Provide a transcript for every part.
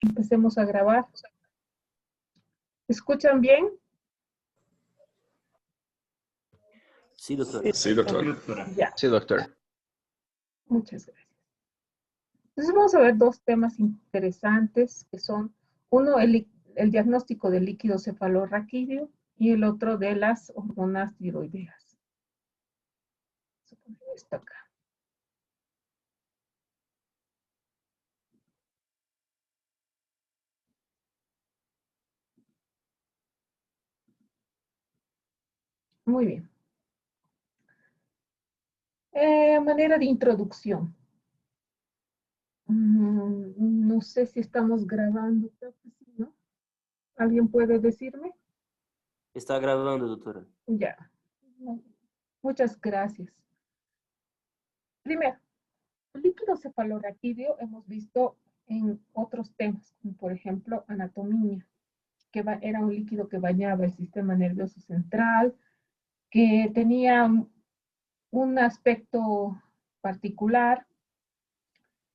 Empecemos a grabar. ¿Escuchan bien? Sí, doctor. Sí, doctor. Ya, Sí, doctor. muchas gracias. Entonces vamos a ver dos temas interesantes que son, uno, el diagnóstico del líquido cefalorraquídeo y el otro de las hormonas tiroideas. Vamos a poner esto acá. Muy bien. Manera de introducción. No sé si estamos grabando, creo que sí, ¿no? ¿Alguien puede decirme? Está grabando, doctora. Ya. Muchas gracias. Primero, el líquido cefalorraquídeo hemos visto en otros temas, como por ejemplo anatomía, que era un líquido que bañaba el sistema nervioso central, que tenía un aspecto particular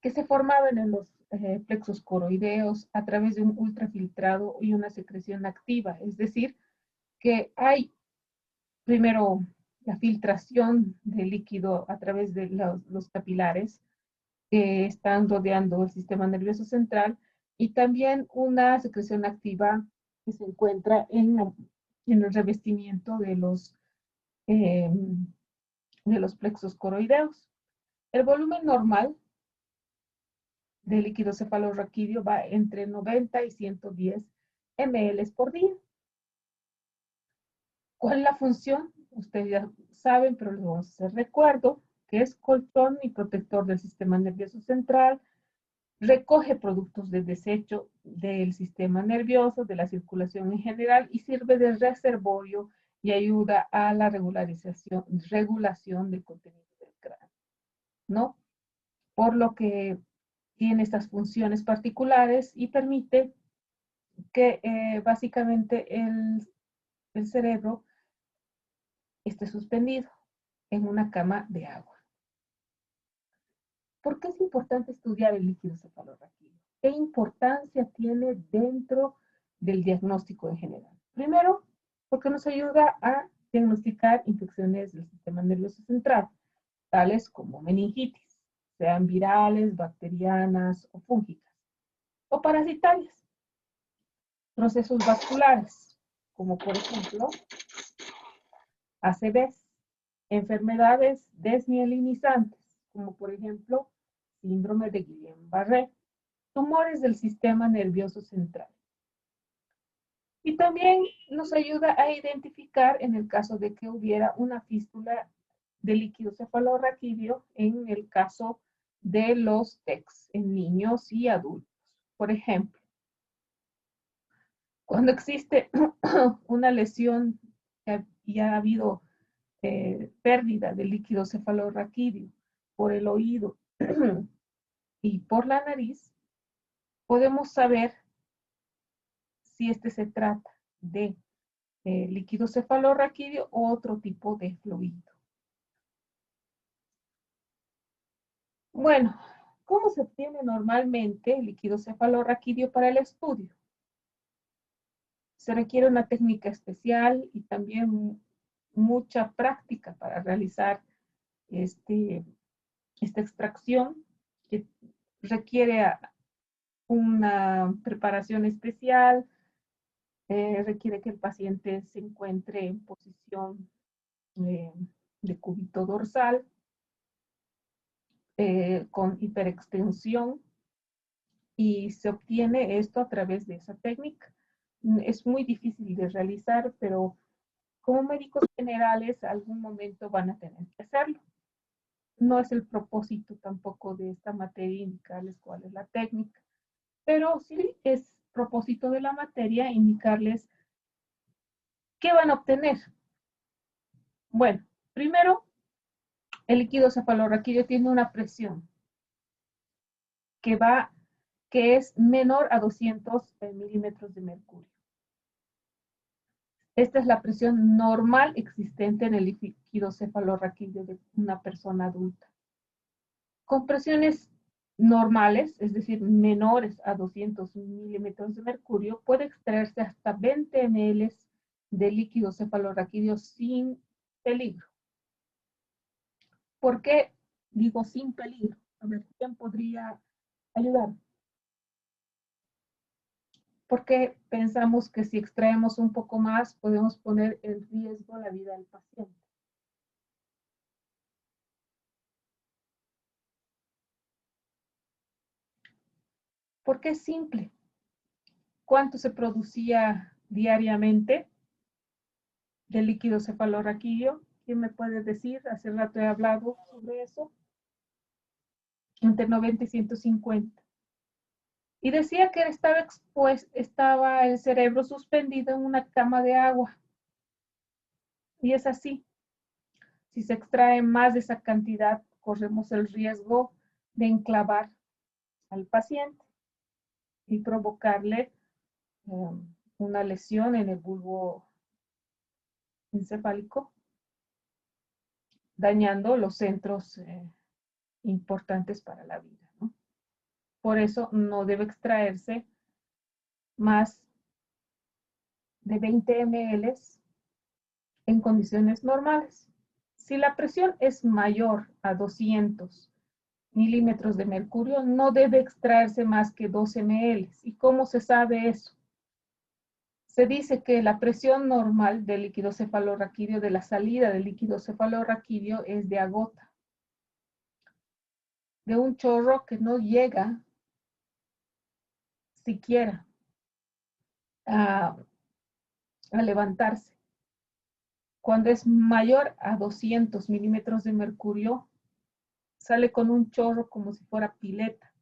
que se formaban en los plexos coroideos a través de un ultrafiltrado y una secreción activa. Es decir, que hay primero la filtración del líquido a través de los capilares que están rodeando el sistema nervioso central y también una secreción activa que se encuentra en el revestimiento eh, de los plexos coroideos. El volumen normal de líquido cefalorraquídeo va entre 90 y 110 ml por día. ¿Cuál es la función? Ustedes ya saben, pero les vamos a hacer recuerdo, que es colchón y protector del sistema nervioso central, recoge productos de desecho del sistema nervioso, de la circulación en general, y sirve de reservorio y ayuda a la regulación del contenido del cráneo, ¿no? Por lo que tiene estas funciones particulares y permite que básicamente el cerebro esté suspendido en una cama de agua. ¿Por qué es importante estudiar el líquido cefalorraquídeo? ¿Qué importancia tiene dentro del diagnóstico en general? Primero, porque nos ayuda a diagnosticar infecciones del sistema nervioso central, tales como meningitis, sean virales, bacterianas o fúngicas, o parasitarias. Procesos vasculares, como por ejemplo ACVs, enfermedades desmielinizantes, como por ejemplo síndrome de Guillain-Barré, tumores del sistema nervioso central. Y también nos ayuda a identificar en el caso de que hubiera una fístula de líquido cefalorraquídeo en el caso de los TECs en niños y adultos. Por ejemplo, cuando existe una lesión y ha habido pérdida de líquido cefalorraquídeo por el oído y por la nariz, podemos saber si se trata de líquido cefalorraquídeo o otro tipo de fluido. Bueno, ¿cómo se obtiene normalmente el líquido cefalorraquídeo para el estudio? Se requiere una técnica especial y también mucha práctica para realizar esta extracción que requiere una preparación especial, requiere que el paciente se encuentre en posición de cúbito dorsal, con hiperextensión, y se obtiene esto a través de esa técnica. Es muy difícil de realizar, pero como médicos generales, algún momento van a tener que hacerlo. No es el propósito tampoco de esta materia indicarles cuál es la técnica, pero sí es propósito de la materia indicarles qué van a obtener. Bueno, primero, el líquido cefalorraquídeo tiene una presión que es menor a 200 milímetros de mercurio. Esta es la presión normal existente en el líquido cefalorraquídeo de una persona adulta. Con presiones normales, es decir, menores a 200 milímetros de mercurio, puede extraerse hasta 20 ml de líquido cefalorraquídeo sin peligro. ¿Por qué digo sin peligro? A ver, ¿quién podría ayudar? Porque pensamos que si extraemos un poco más, podemos poner en riesgo la vida del paciente. Porque es simple. ¿Cuánto se producía diariamente de líquido cefalorraquídeo? ¿Quién me puede decir? Hace rato he hablado sobre eso. Entre 90 y 150. Y decía que estaba el cerebro suspendido en una cama de agua. Y es así. Si se extrae más de esa cantidad, corremos el riesgo de enclavar al paciente y provocarle una lesión en el bulbo encefálico, dañando los centros importantes para la vida, ¿no? Por eso no debe extraerse más de 20 ml en condiciones normales. Si la presión es mayor a 200 milímetros de mercurio, no debe extraerse más que 12 ml. ¿Y cómo se sabe eso? Se dice que la presión normal del líquido cefalorraquídeo, de la salida del líquido cefalorraquídeo, es de a gota, de un chorro que no llega siquiera a levantarse. Cuando es mayor a 200 milímetros de mercurio, sale con un chorro como si fuera pileta.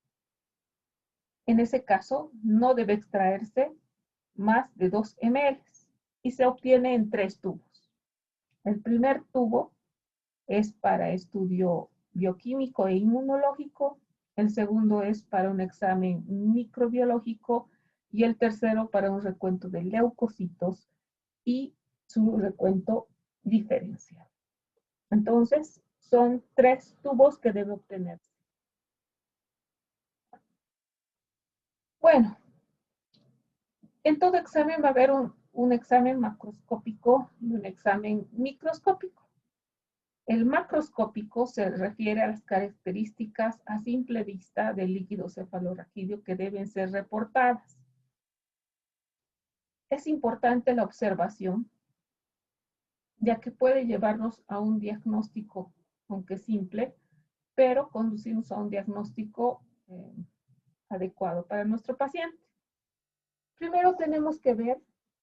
En ese caso, no debe extraerse más de 2 ml y se obtiene en 3 tubos. El primer tubo es para estudio bioquímico e inmunológico, el segundo es para un examen microbiológico y el tercero para un recuento de leucocitos y su recuento diferencial. Entonces, son 3 tubos que debe obtenerse. Bueno, en todo examen va a haber un examen macroscópico y un examen microscópico. El macroscópico se refiere a las características a simple vista del líquido cefalorraquídeo que deben ser reportadas. Es importante la observación, ya que puede llevarnos a un diagnóstico, aunque simple, pero conducirnos a un diagnóstico adecuado para nuestro paciente. Primero tenemos que ver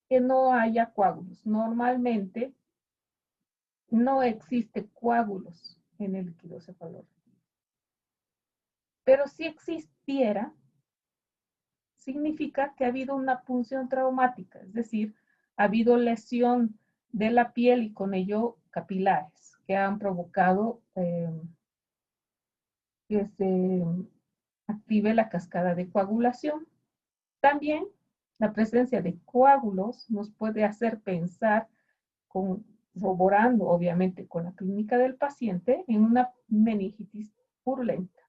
que no haya coágulos. Normalmente no existe coágulos en el líquido cefalorraquídeo. Pero si existiera, significa que ha habido una punción traumática, es decir, ha habido lesión de la piel y con ello capilares que han provocado que se active la cascada de coagulación. También la presencia de coágulos nos puede hacer pensar, corroborando obviamente con la clínica del paciente, en una meningitis purulenta.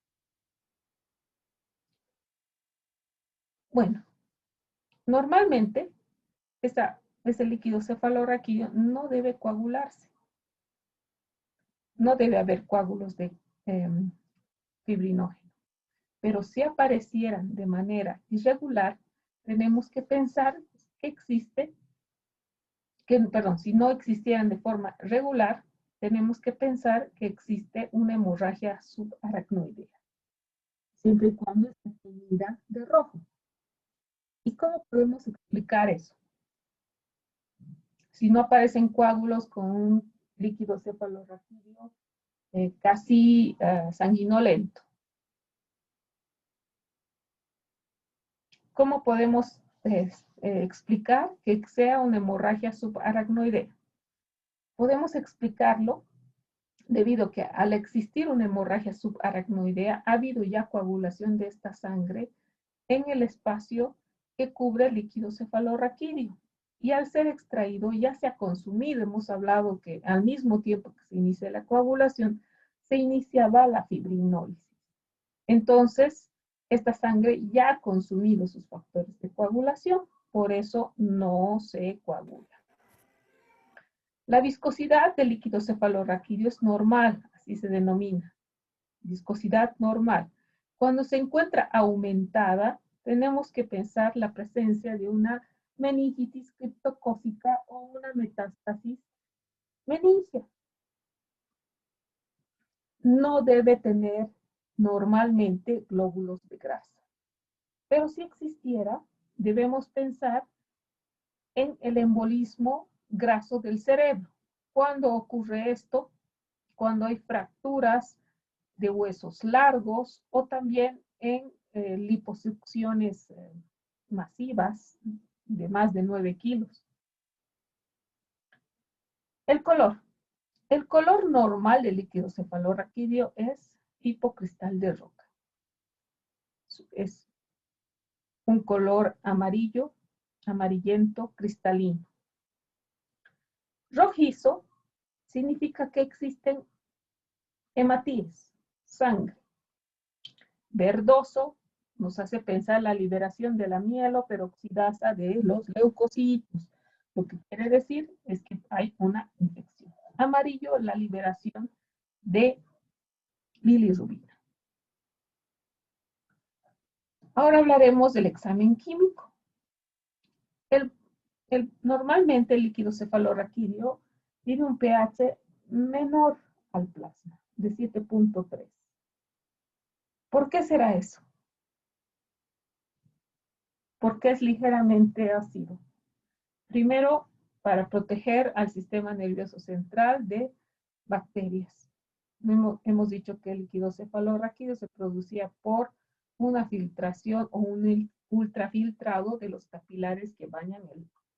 Bueno, normalmente ese líquido cefalorraquídeo no debe coagularse. No debe haber coágulos de fibrinógeno. Pero si aparecieran de manera irregular, tenemos que pensar que si no existieran de forma regular, tenemos que pensar que existe una hemorragia subaracnoidea, siempre y cuando esté teñida de rojo. ¿Y cómo podemos explicar eso? Si no aparecen coágulos con un líquido cefalorraquídeo casi sanguinolento. ¿Cómo podemos explicar que sea una hemorragia subaracnoidea? Podemos explicarlo debido a que al existir una hemorragia subaracnoidea ha habido ya coagulación de esta sangre en el espacio que cubre el líquido cefalorraquídeo. Y al ser extraído ya se ha consumido. Hemos hablado que al mismo tiempo que se inicia la coagulación, se iniciaba la fibrinólisis. Entonces, esta sangre ya ha consumido sus factores de coagulación, por eso no se coagula. La viscosidad del líquido cefalorraquídeo es normal, así se denomina, viscosidad normal. Cuando se encuentra aumentada, tenemos que pensar la presencia de una meningitis criptocócica o una metástasis meningia. No debe tener normalmente glóbulos de grasa. Pero si existiera, debemos pensar en el embolismo graso del cerebro. ¿Cuándo ocurre esto? Cuando hay fracturas de huesos largos o también en liposucciones masivas de más de 9 kilos. El color. El color normal del líquido cefalorraquídeo es tipo cristal de roca. Es un color amarillo, amarillento, cristalino. Rojizo significa que existen hematíes, sangre. Verdoso nos hace pensar la liberación de la mieloperoxidasa de los leucocitos. Lo que quiere decir es que hay una infección. Amarillo, la liberación de bilirrubina. Ahora hablaremos del examen químico. Normalmente el líquido cefalorraquídeo tiene un pH menor al plasma, de 7.3. ¿Por qué será eso? Porque es ligeramente ácido. Primero, para proteger al sistema nervioso central de bacterias. Hemos dicho que el líquido cefalorraquídeo se producía por una filtración o un ultrafiltrado de los capilares que bañan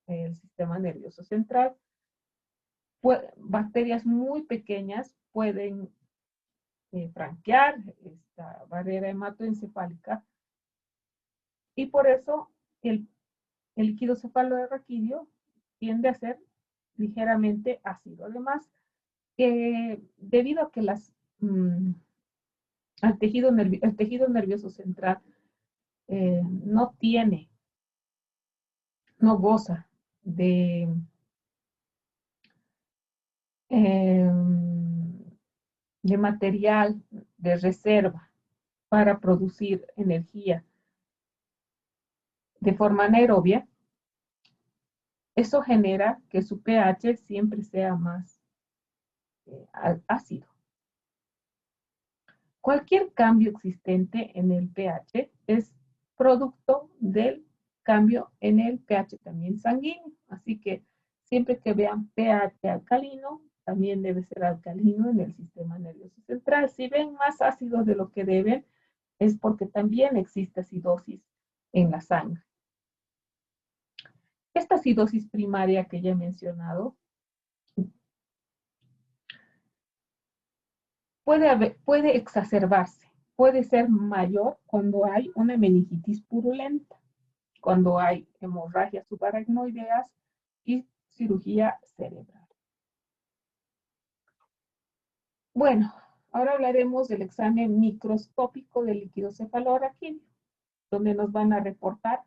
el sistema nervioso central. Bacterias muy pequeñas pueden franquear esta barrera hematoencefálica y por eso el líquido cefalorraquídeo tiende a ser ligeramente ácido. Además, debido a que el tejido nervioso central no goza de material de reserva para producir energía de forma anaerobia, eso genera que su pH siempre sea más ácido. Cualquier cambio existente en el pH es producto del cambio en el pH también sanguíneo. Así que siempre que vean pH alcalino, también debe ser alcalino en el sistema nervioso central. Si ven más ácido de lo que deben, es porque también existe acidosis en la sangre. Esta acidosis primaria que ya he mencionado puede exacerbarse, puede ser mayor cuando hay una meningitis purulenta, cuando hay hemorragias subaracnoideas y cirugía cerebral. Bueno, ahora hablaremos del examen microscópico del líquido cefalorraquídeo, donde nos van a reportar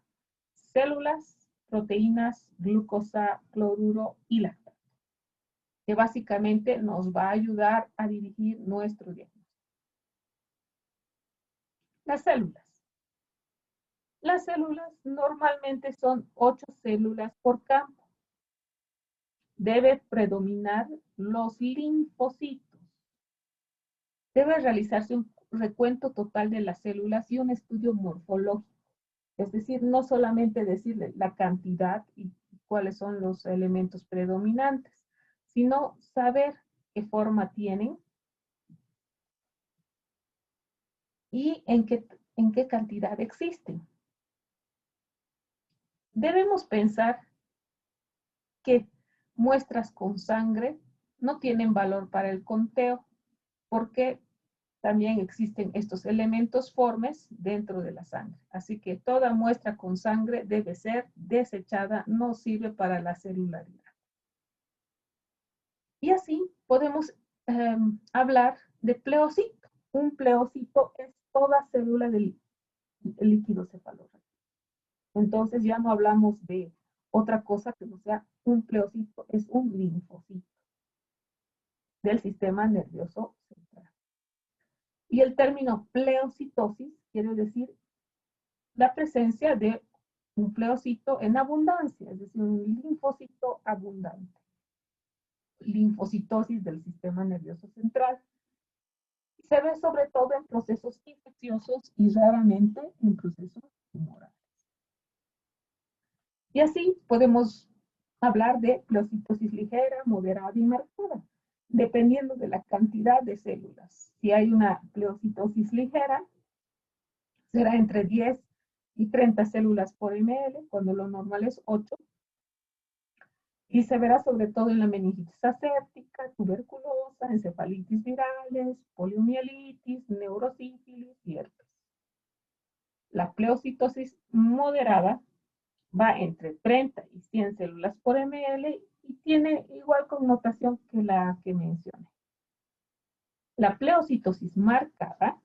células, proteínas, glucosa, cloruro y lactato, que básicamente nos va a ayudar a dirigir nuestro diagnóstico. Las células. Las células normalmente son 8 células por campo. Debe predominar los linfocitos. Debe realizarse un recuento total de las células y un estudio morfológico. Es decir, no solamente decirle la cantidad y cuáles son los elementos predominantes, sino saber qué forma tienen y en qué cantidad existen. Debemos pensar que muestras con sangre no tienen valor para el conteo, porque también existen estos elementos formes dentro de la sangre. Así que toda muestra con sangre debe ser desechada, no sirve para la celularidad. Y así podemos hablar de pleocito. Un pleocito es toda célula del líquido cefalorraquídeo. Entonces ya no hablamos de otra cosa que no sea un pleocito, es un linfocito del sistema nervioso central. Y el término pleocitosis quiere decir la presencia de un pleocito en abundancia, es decir, un linfocito abundante. Linfocitosis del sistema nervioso central. Se ve sobre todo en procesos infecciosos y raramente en procesos tumorales. Y así podemos hablar de pleocitosis ligera, moderada y marcada, dependiendo de la cantidad de células. Si hay una pleocitosis ligera, será entre 10 y 30 células por ml, cuando lo normal es 8. Y se verá sobre todo en la meningitis aséptica, tuberculosa, encefalitis virales, poliomielitis, neurosífilis y herpes. La pleocitosis moderada va entre 30 y 100 células por ml y tiene igual connotación que la que mencioné. La pleocitosis marcada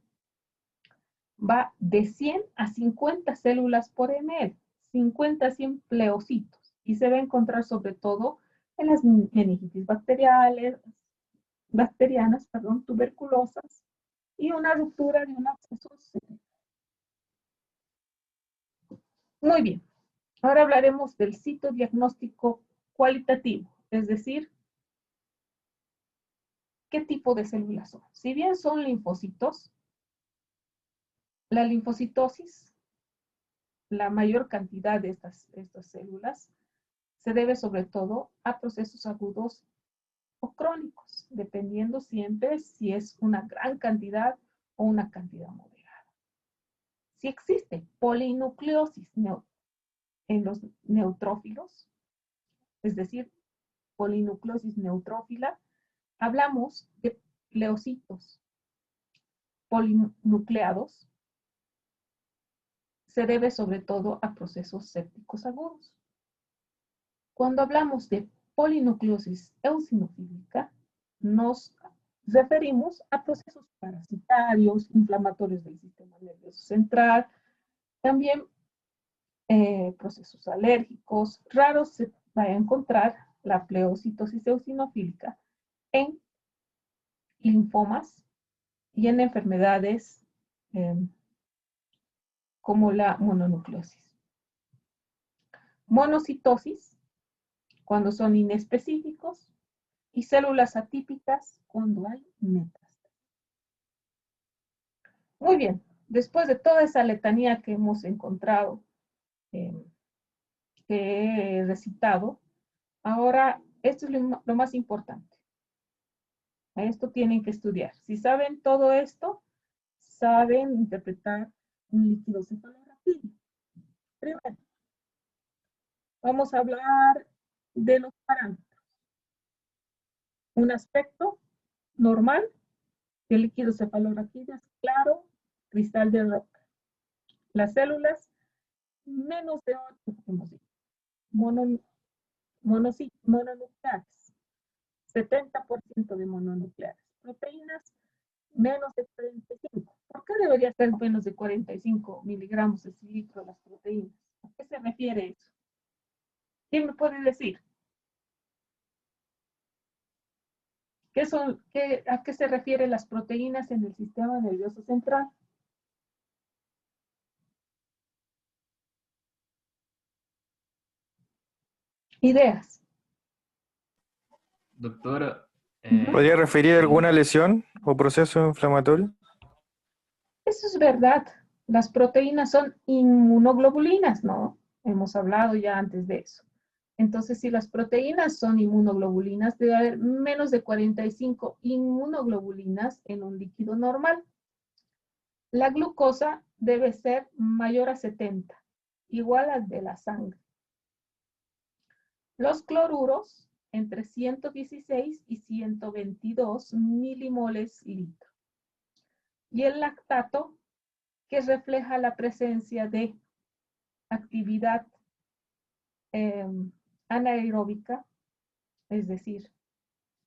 va de 100 a 50 células por ml, 50 a 100 pleocitos, y se va a encontrar sobre todo en las meningitis bacterianas, tuberculosas, y una ruptura de un absceso cerebral. Muy bien, ahora hablaremos del citodiagnóstico cualitativo, es decir, ¿qué tipo de células son? Si bien son linfocitos, la linfocitosis, la mayor cantidad de estas células, se debe sobre todo a procesos agudos o crónicos, dependiendo siempre si es una gran cantidad o una cantidad moderada. Si existe polinucleosis en los neutrófilos, es decir, polinucleosis neutrófila, hablamos de pleocitos polinucleados. Se debe sobre todo a procesos sépticos agudos. Cuando hablamos de polinucleosis eosinofílica, nos referimos a procesos parasitarios, inflamatorios del sistema nervioso central, también procesos alérgicos. Raros se va a encontrar la pleocitosis eosinofílica en linfomas y en enfermedades como la mononucleosis. Monocitosis, cuando son inespecíficos, y células atípicas cuando hay metástasis. Muy bien, después de toda esa letanía que hemos encontrado, que he recitado, ahora esto es lo más importante. Esto tienen que estudiar. Si saben todo esto, saben interpretar un líquido cefalorraquídeo. Primero, vamos a hablar de los parámetros. Un aspecto normal del líquido cefalorraquídeo es claro, cristal de roca. Las células, menos de 8, hemos dicho, mononucleares, 70% de mononucleares. Proteínas, menos de 45. ¿Por qué debería ser menos de 45 miligramos de litro las proteínas? ¿A qué se refiere eso? ¿Quién me puede decir? ¿A qué se refieren las proteínas en el sistema nervioso central? Ideas. Doctora, ¿Podría referir a alguna lesión o proceso inflamatorio? Eso es verdad. Las proteínas son inmunoglobulinas, ¿no? Hemos hablado ya antes de eso. Entonces, si las proteínas son inmunoglobulinas, debe haber menos de 45 inmunoglobulinas en un líquido normal. La glucosa debe ser mayor a 70, igual al de la sangre. Los cloruros, entre 116 y 122 milimoles litro. Y el lactato, que refleja la presencia de actividad anaeróbica, es decir,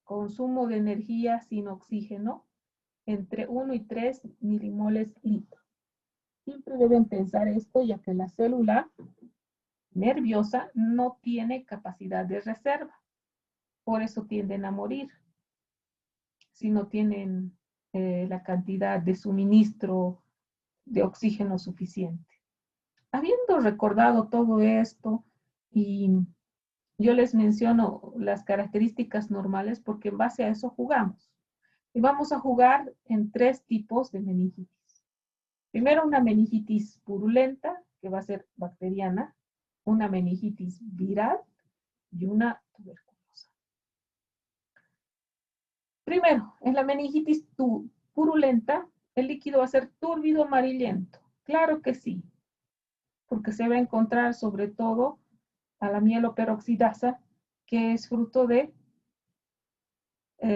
consumo de energía sin oxígeno, entre 1 y 3 milimoles litro. Siempre deben pensar esto, ya que la célula nerviosa no tiene capacidad de reserva. Por eso tienden a morir si no tienen la cantidad de suministro de oxígeno suficiente. Habiendo recordado todo esto, y yo les menciono las características normales porque en base a eso jugamos. Y vamos a jugar en 3 tipos de meningitis. Primero, una meningitis purulenta, que va a ser bacteriana, una meningitis viral y una tuberculosa. Primero, en la meningitis purulenta, el líquido va a ser túrbido amarillento. Claro que sí, porque se va a encontrar sobre todo a la mieloperoxidasa, que es fruto de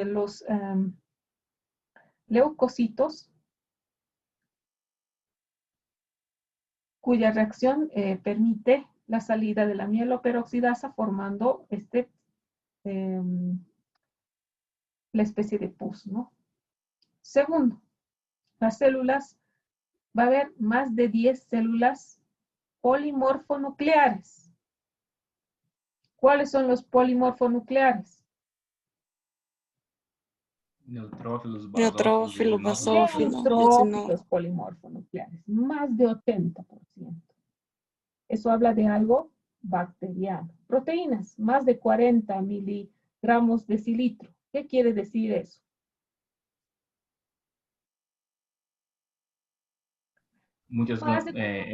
los leucocitos, cuya reacción permite la salida de la mieloperoxidasa formando la especie de pus, ¿no? Segundo, las células, va a haber más de 10 células polimorfonucleares. ¿Cuáles son los polimorfonucleares? Neutrófilos, Neutrófilo, basófilos, basófilo, Neutrófilos polimorfonucleares, más de 80%. Eso habla de algo bacteriano. Proteínas, más de 40 miligramos decilitro. ¿Qué quiere decir eso? muchas Más de,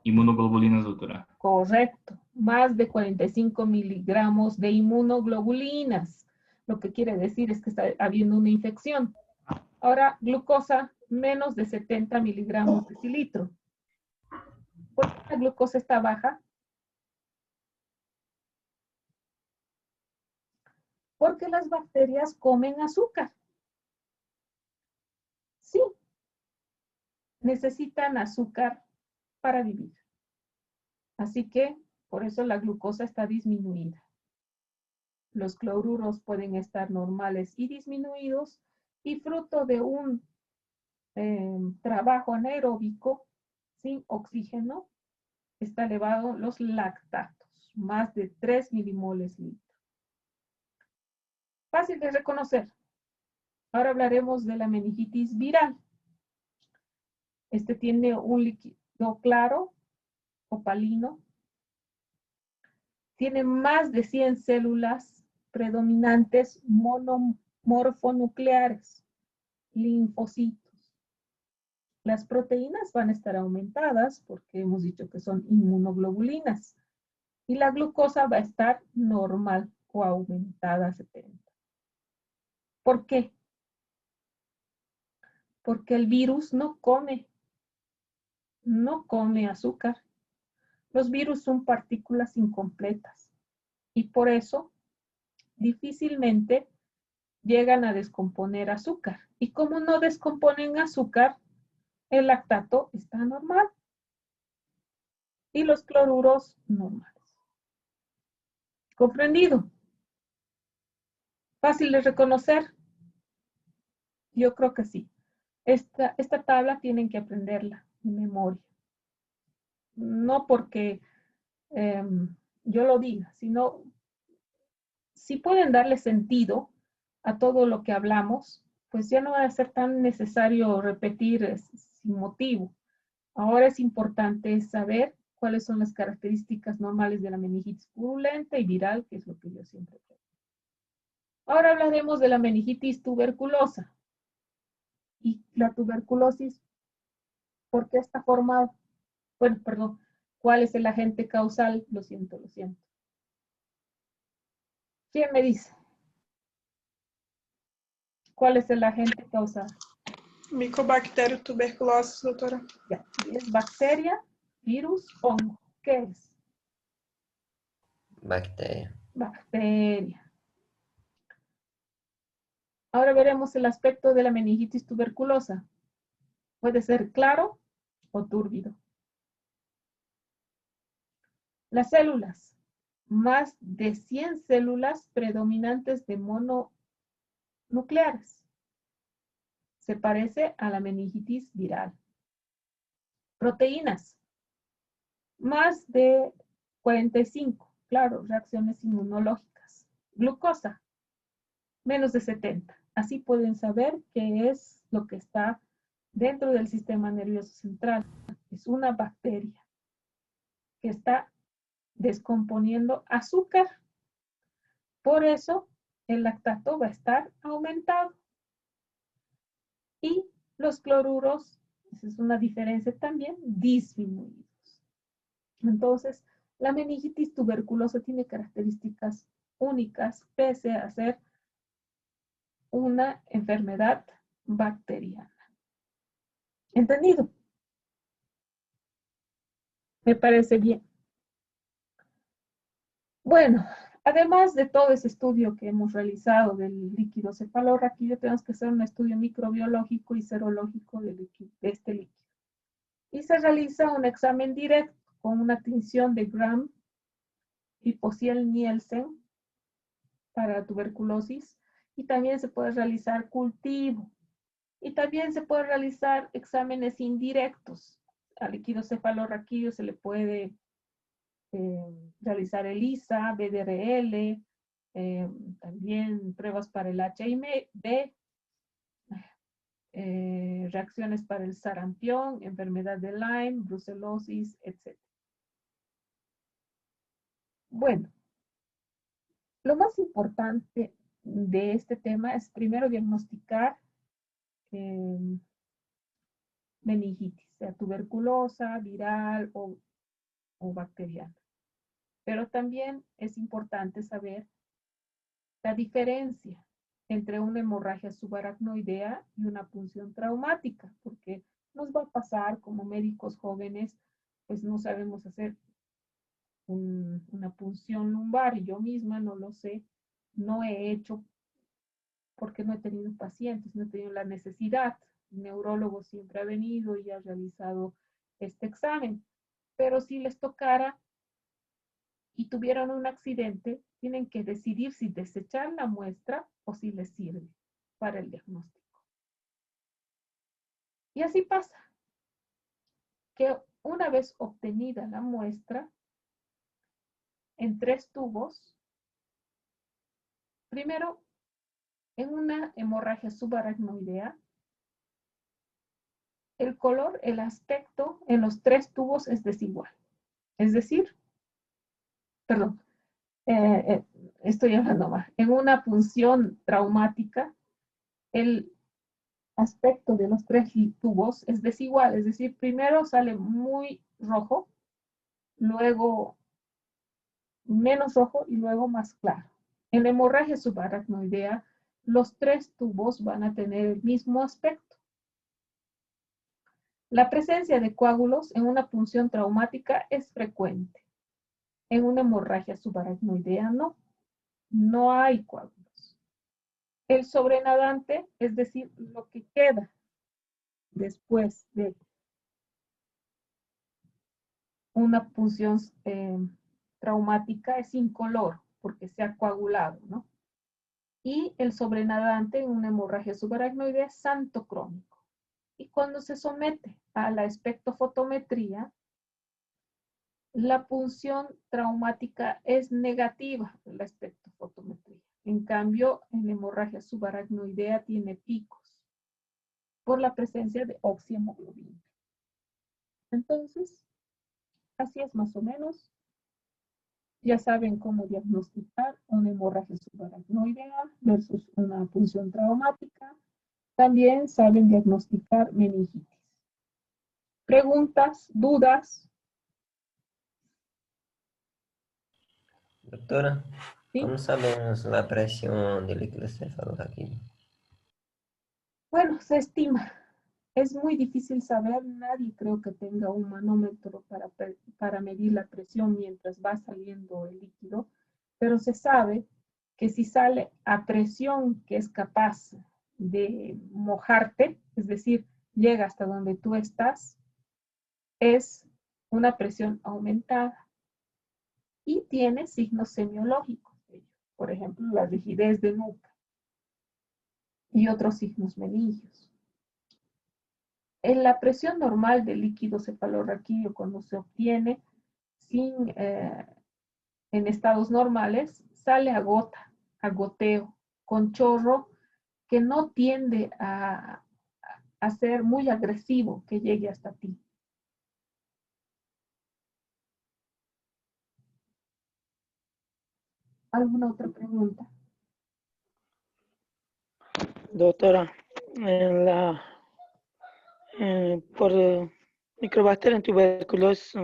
inmunoglobulinas, doctora. correcto, más de 45 miligramos de inmunoglobulinas. Lo que quiere decir es que está habiendo una infección. Ahora, glucosa, menos de 70 miligramos decilitro. ¿Por qué la glucosa está baja? Porque las bacterias comen azúcar. Sí, necesitan azúcar para vivir. Así que, por eso la glucosa está disminuida. Los cloruros pueden estar normales y disminuidos, y fruto de un trabajo anaeróbico sin oxígeno, está elevado los lactatos, más de 3 milimoles litro. Fácil de reconocer. Ahora hablaremos de la meningitis viral. Este tiene un líquido claro, opalino. Tiene más de 100 células predominantes monomorfonucleares, linfocitos. Las proteínas van a estar aumentadas porque hemos dicho que son inmunoglobulinas. Y la glucosa va a estar normal o aumentada a 70. ¿Por qué? Porque el virus no come azúcar. Los virus son partículas incompletas y por eso difícilmente llegan a descomponer azúcar. Y como no descomponen azúcar, el lactato está normal y los cloruros normales. ¿Comprendido? ¿Fácil de reconocer? Yo creo que sí. Esta tabla tienen que aprenderla en memoria. No porque yo lo diga, sino si pueden darle sentido a todo lo que hablamos, pues ya no va a ser tan necesario repetir sin motivo. Ahora es importante saber cuáles son las características normales de la meningitis purulenta y viral, que es lo que yo siempre creo. Ahora hablaremos de la meningitis tuberculosa. Y la tuberculosis, ¿por qué está formada? Bueno, perdón, ¿cuál es el agente causal? Lo siento. ¿Quién me dice? ¿Cuál es el agente causal? Mycobacterium tuberculosis, doutora. Ya, ¿es bacteria, virus, hongo? ¿Qué es? Bacteria. Bacteria. Ahora veremos el aspecto de la meningitis tuberculosa. Puede ser claro o túrbido. Las células. Más de 100 células predominantes de mononucleares. Se parece a la meningitis viral. Proteínas. Más de 45. Claro, reacciones inmunológicas. Glucosa. Menos de 70. Así pueden saber qué es lo que está dentro del sistema nervioso central. Es una bacteria que está descomponiendo azúcar. Por eso el lactato va a estar aumentado. Y los cloruros, esa es una diferencia también, disminuidos. Entonces, la meningitis tuberculosa tiene características únicas, pese a ser una enfermedad bacteriana. ¿Entendido? Me parece bien. Bueno, además de todo ese estudio que hemos realizado del líquido cefalorraquídeo, tenemos que hacer un estudio microbiológico y serológico de este líquido. Y se realiza un examen directo con una tinción de Gram y Pociel-Nielsen para tuberculosis. Y también se puede realizar cultivo. Y también se puede realizar exámenes indirectos. Al líquido cefalorraquídeo se le puede realizar ELISA, BDRL, también pruebas para el HIV, reacciones para el sarampión, enfermedad de Lyme, brucelosis, etc. Bueno, lo más importante de este tema es primero diagnosticar meningitis, sea tuberculosa, viral o bacteriana. Pero también es importante saber la diferencia entre una hemorragia subaracnoidea y una punción traumática, porque nos va a pasar como médicos jóvenes, pues no sabemos hacer una punción lumbar, y yo misma no lo sé, no he hecho porque no he tenido pacientes, no he tenido la necesidad. El neurólogo siempre ha venido y ha realizado este examen, pero si les tocara y tuvieron un accidente, tienen que decidir si desechar la muestra o si les sirve para el diagnóstico. Y así pasa, que una vez obtenida la muestra, en 3 tubos, primero, en una hemorragia subaracnoidea, el color, el aspecto en los 3 tubos es desigual. Es decir, perdón, estoy hablando mal. En una punción traumática, el aspecto de los 3 tubos es desigual. Es decir, primero sale muy rojo, luego menos rojo y luego más claro. En la hemorragia subaracnoidea, los 3 tubos van a tener el mismo aspecto. La presencia de coágulos en una punción traumática es frecuente. En una hemorragia subaracnoidea no. No hay coágulos. El sobrenadante, es decir, lo que queda después de una punción traumática es incoloro, porque se ha coagulado, ¿no? Y el sobrenadante en una hemorragia subaracnoidea es xantocrómico. Y cuando se somete a la espectrofotometría, la punción traumática es negativa en la espectrofotometría. En cambio, en la hemorragia subaracnoidea tiene picos por la presencia de oxihemoglobina. Entonces, así es más o menos. Ya saben cómo diagnosticar una hemorragia subaracnoidea versus una punción traumática. También saben diagnosticar meningitis. ¿Preguntas? ¿Dudas? Doctora, ¿Sí? ¿cómo sabemos la presión del líquido cefalorraquídeo? Bueno, se estima. Es muy difícil saber, nadie creo que tenga un manómetro para medir la presión mientras va saliendo el líquido, pero se sabe que si sale a presión que es capaz de mojarte, es decir, llega hasta donde tú estás, es una presión aumentada y tiene signos semiológicos. Por ejemplo, la rigidez de nuca y otros signos meningios. En la presión normal del líquido cefalorraquídeo cuando se obtiene sin, en estados normales, sale a gota, a goteo, con chorro que no tiende a ser muy agresivo que llegue hasta ti. ¿Alguna otra pregunta? Doctora, por microbacteria en tuberculosis,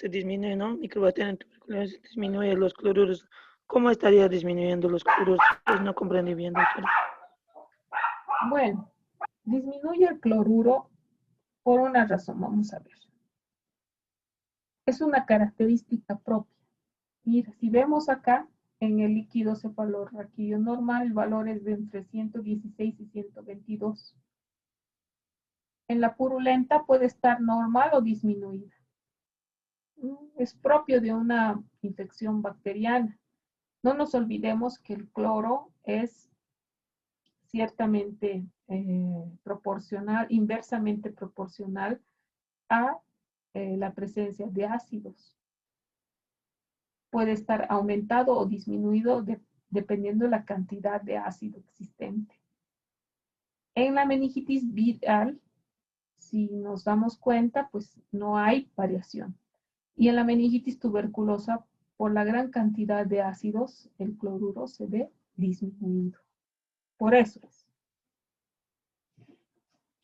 disminuye, ¿no? Microbacteria en tuberculosis disminuye los cloruros. ¿Cómo estaría disminuyendo los cloruros? Pues no comprendí bien, doctora. Bueno, disminuye el cloruro por una razón, vamos a ver. Es una característica propia. Mira, si vemos acá, en el líquido cefalorraquídeo normal, el valor es de entre 116 y 122. En la purulenta puede estar normal o disminuida. Es propio de una infección bacteriana. No nos olvidemos que el cloro es ciertamente proporcional, inversamente proporcional a la presencia de ácidos. Puede estar aumentado o disminuido dependiendo de la cantidad de ácido existente. En la meningitis viral, si nos damos cuenta, pues no hay variación. Y en la meningitis tuberculosa, por la gran cantidad de ácidos, el cloruro se ve disminuido. Por eso es.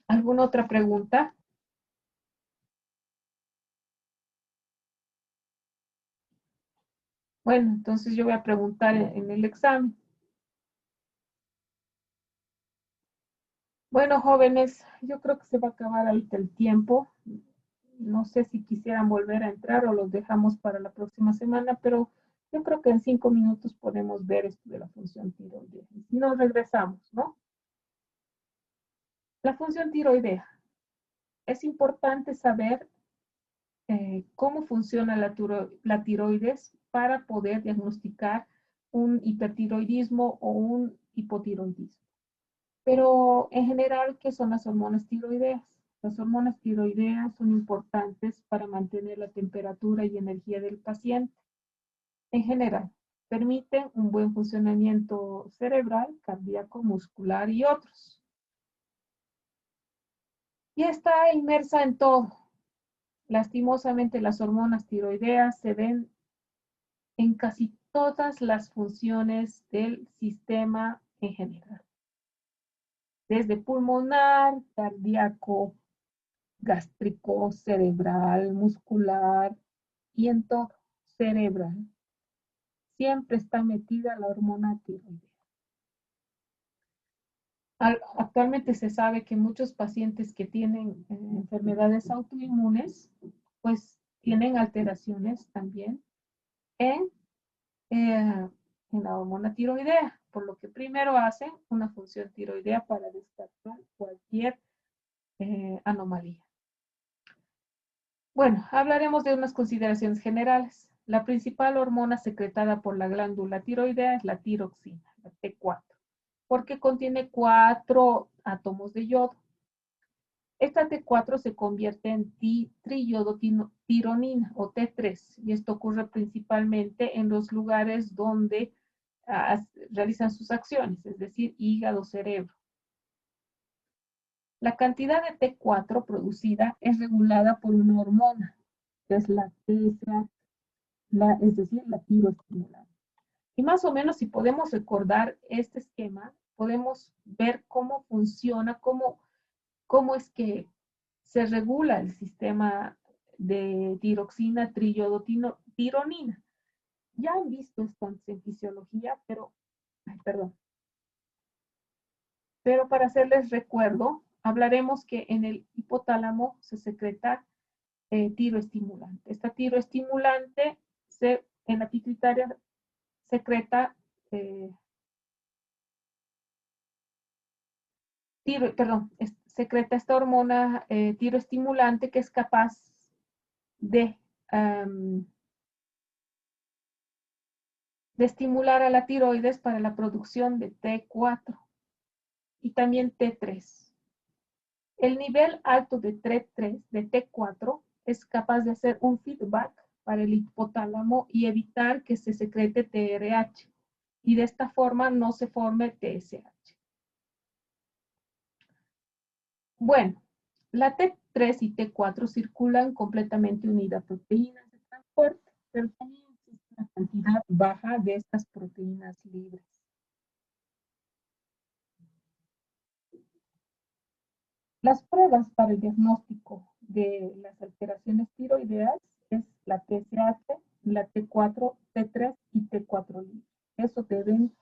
¿Alguna otra pregunta? Bueno, entonces yo voy a preguntar en el examen. Bueno, jóvenes, yo creo que se va a acabar ahorita el tiempo. No sé si quisieran volver a entrar o los dejamos para la próxima semana, pero yo creo que en 5 minutos podemos ver esto de la función tiroidea. Y si nos regresamos, ¿no? La función tiroidea. Es importante saber cómo funciona la tiroides para poder diagnosticar un hipertiroidismo o un hipotiroidismo. Pero en general, ¿qué son las hormonas tiroideas? Las hormonas tiroideas son importantes para mantener la temperatura y energía del paciente. En general, permiten un buen funcionamiento cerebral, cardíaco, muscular y otros. Y está inmersa en todo. Lastimosamente, las hormonas tiroideas se ven en casi todas las funciones del sistema en general. Desde pulmonar, cardíaco, gástrico, cerebral, muscular y en todo, cerebral. Siempre está metida la hormona tiroidea. Actualmente se sabe que muchos pacientes que tienen enfermedades autoinmunes, pues tienen alteraciones también en la hormona tiroidea, por lo que primero hacen una función tiroidea para descartar cualquier anomalía. Bueno, hablaremos de unas consideraciones generales. La principal hormona secretada por la glándula tiroidea es la tiroxina, la T4, porque contiene 4 átomos de yodo. Esta T4 se convierte en triiodotironina o T3, y esto ocurre principalmente en los lugares donde realizan sus acciones, es decir, hígado, cerebro. La cantidad de T4 producida es regulada por una hormona, que es la TSH, es decir, la tiroestimulante. Y más o menos, si podemos recordar este esquema, podemos ver cómo funciona, cómo es que se regula el sistema de tiroxina, triiodotironina. Ya han visto esto antes en fisiología, pero para hacerles recuerdo, hablaremos que en el hipotálamo se secreta tiroestimulante. Esta tiroestimulante en la pituitaria secreta secreta esta hormona tiroestimulante que es capaz de estimular a la tiroides para la producción de T4 y también T3. El nivel alto de T3, de T4, es capaz de hacer un feedback para el hipotálamo y evitar que se secrete TRH. Y de esta forma no se forme TSH. Bueno, la T3 y T4 circulan completamente unidas a proteínas de transporte, pero también existe una cantidad baja de estas proteínas libres. Las pruebas para el diagnóstico de las alteraciones tiroideas es la TSH, la T4, T3 y T4 libre. Eso deben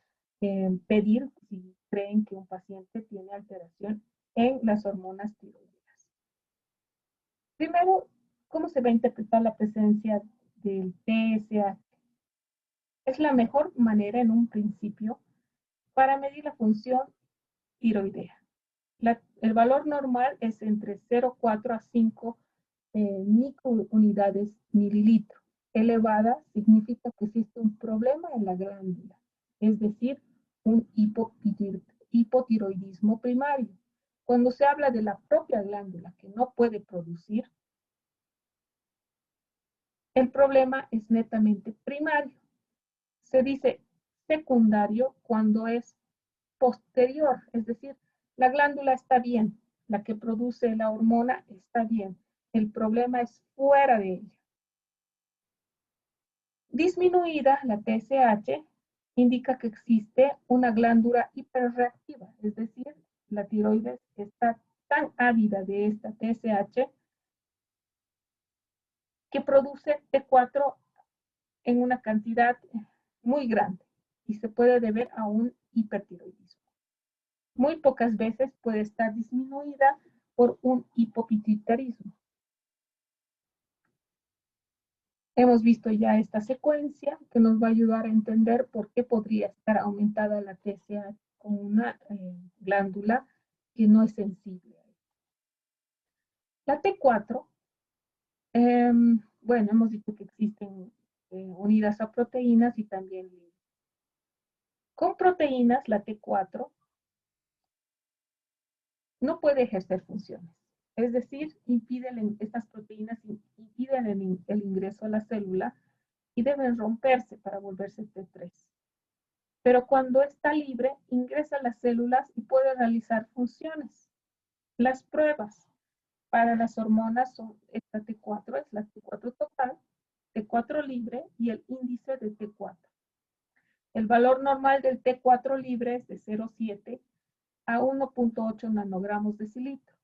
pedir si creen que un paciente tiene alteración en las hormonas tiroideas. Primero, ¿cómo se va a interpretar la presencia del TSH? Es la mejor manera en un principio para medir la función tiroidea. El valor normal es entre 0,4 a 5 microunidades mililitro. Elevada significa que existe un problema en la glándula, es decir, un hipotiroidismo primario. Cuando se habla de la propia glándula que no puede producir, el problema es netamente primario. Se dice secundario cuando es posterior, es decir, la glándula está bien, la que produce la hormona está bien, el problema es fuera de ella. Disminuida, la TSH indica que existe una glándula hiperreactiva, es decir, la tiroides está tan ávida de esta TSH que produce T4 en una cantidad muy grande y se puede deber a un hipertiroidismo. Muy pocas veces puede estar disminuida por un hipopituitarismo. Hemos visto ya esta secuencia que nos va a ayudar a entender por qué podría estar aumentada la TSH con una glándula que no es sensible. La T4, bueno, hemos dicho que existen unidas a proteínas y también libres. Con proteínas, la T4 no puede ejercer funciones. Es decir, estas proteínas impiden el ingreso a la célula y deben romperse para volverse T3. Pero cuando está libre, ingresa a las células y puede realizar funciones. Las pruebas para las hormonas son esta T4, es la T4 total, T4 libre y el índice de T4. El valor normal del T4 libre es de 0,7 a 1,8 nanogramos de decilitro.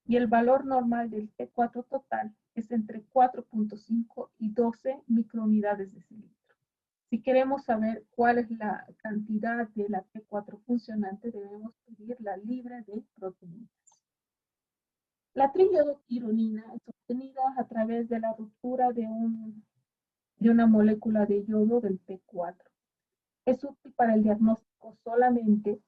Y el valor normal del T4 total es entre 4,5 y 12 microunidades de decilitro. Si queremos saber cuál es la cantidad de la T4 funcionante, debemos pedir la libre de proteínas. La triiodotironina es obtenida a través de la ruptura de una molécula de yodo del T4. Es útil para el diagnóstico solamente